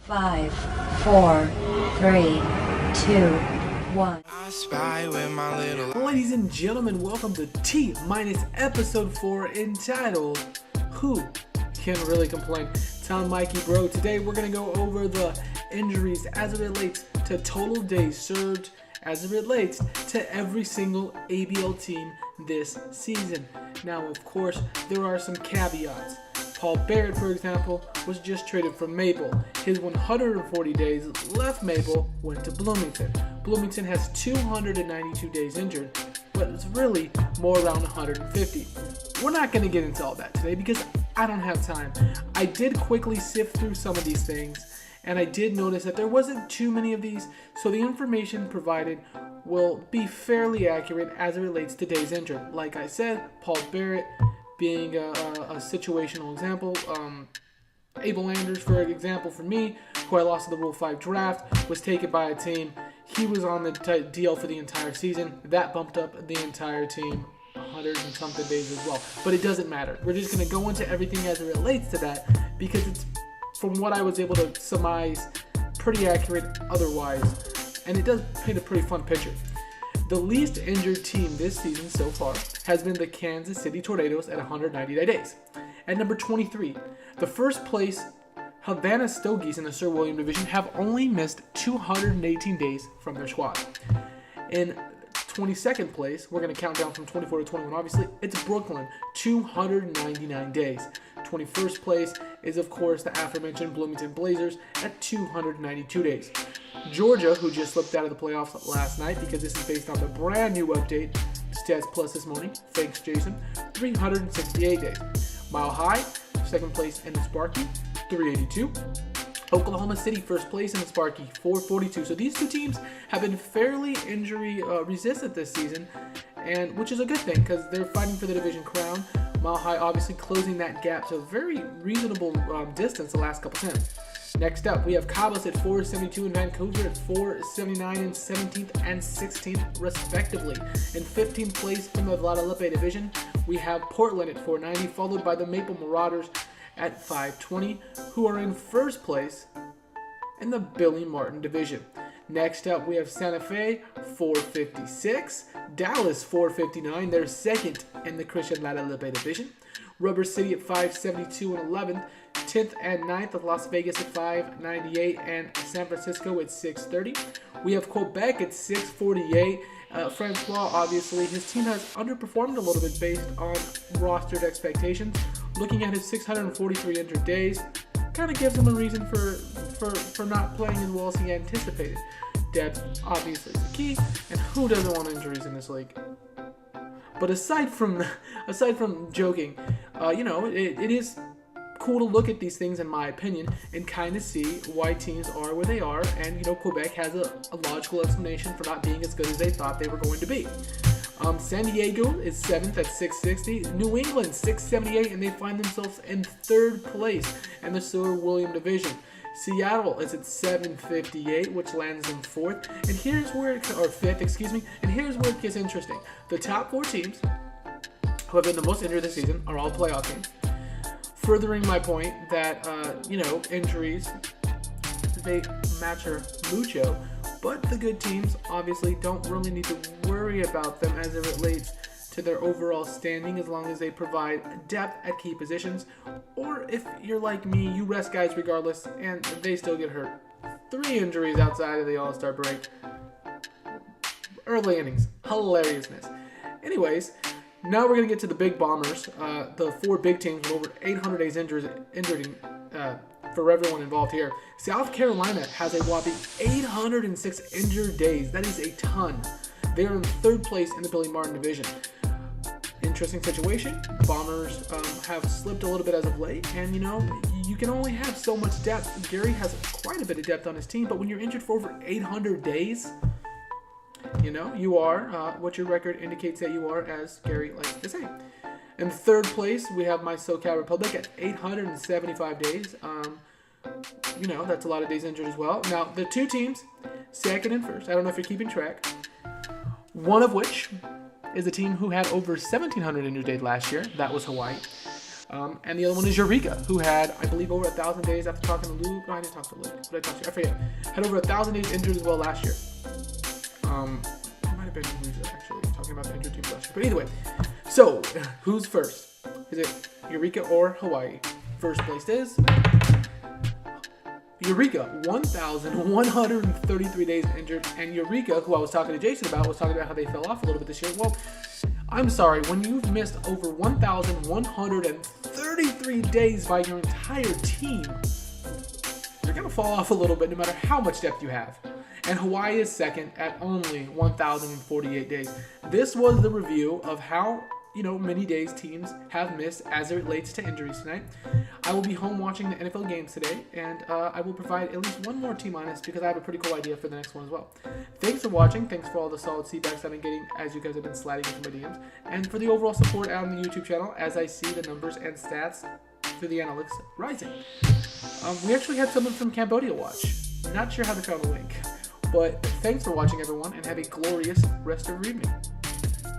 5, 4, 3, 2, 1. Ladies and gentlemen, welcome to T-minus episode 4 entitled Who Can Really Complain? I'm Mikey Bro. Today we're going to go over the injuries as it relates to total days served as it relates to every single ABL team this season. Now, of course, there are some caveats. Paul Barrett, for example, was just traded from Maple. His 140 days left Maple, went to Bloomington. Bloomington has 292 days injured, but it's really more around 150. We're not going to get into all that today because I don't have time. I did quickly sift through some of these things, and I did notice that there wasn't too many of these, so the information provided will be fairly accurate as it relates to days injured. Like I said, Paul Barrett being a situational example. Abel Landers, for example, for me, who I lost in the Rule 5 draft, was taken by a team. He was on the deal for the entire season. That bumped up the entire team 100 and something days as well. But it doesn't matter. We're just going to go into everything as it relates to that because it's, from what I was able to surmise, pretty accurate otherwise. And it does paint a pretty fun picture. The least injured team this season so far has been the Kansas City Tornadoes at 190 days. At number 23, the first place Havana Stogies in the Sir William Division have only missed 218 days from their squad. In 22nd place, we're going to count down from 24 to 21, obviously, it's Brooklyn, 299 days. 21st place is, of course, the aforementioned Bloomington Blazers at 292 days. Georgia, who just slipped out of the playoffs last night because this is based on the brand new update, Stats Plus this morning, thanks Jason, 368 days. Mile High, second place in the Sparky, 382. Oklahoma City, first place in the Sparky, 442. So these two teams have been fairly injury resistant this season, and which is a good thing because they're fighting for the division crown. Mile High obviously closing that gap to a very reasonable distance the last couple times. Next up, we have Cabos at 472 and Vancouver at 479 and 17th and 16th respectively. In 15th place in the Guadalupe division, we have Portland at 490, followed by the Maple Marauders at 520, who are in first place in the Billy Martin division. Next up, we have Santa Fe, 456. Dallas, 459. They're second in the Christian Guadalupe division. Rubber City at 572 and 11th. 10th and 9th of Las Vegas at 598 and San Francisco at 630. We have Quebec at 648. Francois, obviously, his team has underperformed a little bit based on rostered expectations. Looking at his 643 injured days, kind of gives him a reason for not playing as well as he anticipated. Depth, obviously, is the key, and who doesn't want injuries in this league? But aside from joking, it is cool to look at these things, in my opinion, and kind of see why teams are where they are. And Quebec has a logical explanation for not being as good as they thought they were going to be. San Diego is 7th at 660. New England 678, and they find themselves in 3rd place in the Sir William division. Seattle is at 758, which lands them 4th. And here's where or 5th, excuse me. And here's where it gets interesting. The top 4 teams who have been the most injured this season are all playoff teams. Furthering my point that, injuries, they matter mucho, but the good teams obviously don't really need to worry about them as it relates to their overall standing as long as they provide depth at key positions, or if you're like me, you rest guys regardless and they still get hurt. 3 injuries outside of the All-Star break. Early innings. Hilariousness. Anyways, now we're going to get to the big bombers, the 4 big teams with over 800 days injured for everyone involved here. South Carolina has a whopping 806 injured days. That is a ton. They are in 3rd place in the Billy Martin division. Interesting situation. Bombers have slipped a little bit as of late, and you can only have so much depth. Gary has quite a bit of depth on his team, but when you're injured for over 800 days, you are what your record indicates that you are, as Gary likes to say. In 3rd place, we have my SoCal Republic at 875 days. That's a lot of days injured as well. Now, the 2 teams, 2nd and 1st, I don't know if you're keeping track, one of which is a team who had over 1,700 injured days last year. That was Hawaii. And the other one is Eureka, who had, I believe, over 1,000 days after talking to Luke. No, I didn't talk to Luke. What did I talk to? I forget. Had over 1,000 days injured as well last year. It might have been Luke, actually, talking about the injured team last year. But either way, so who's first? Is it Eureka or Hawaii? First place is Eureka, 1,133 days injured. And Eureka, who I was talking to Jason about, was talking about how they fell off a little bit this year. Well, I'm sorry, when you've missed over 1,133 days by your entire team, you're going to fall off a little bit no matter how much depth you have. And Hawaii is second at only 1,048 days. This was the review of how many days teams have missed as it relates to injuries tonight. I will be home watching the NFL games today, and I will provide at least one more T-minus because I have a pretty cool idea for the next one as well. Thanks for watching. Thanks for all the solid feedbacks I've been getting as you guys have been sliding into my DMs, and for the overall support out on the YouTube channel as I see the numbers and stats through the analytics rising. We actually had someone from Cambodia watch. Not sure how they found the link, but thanks for watching, everyone, and have a glorious rest of your evening.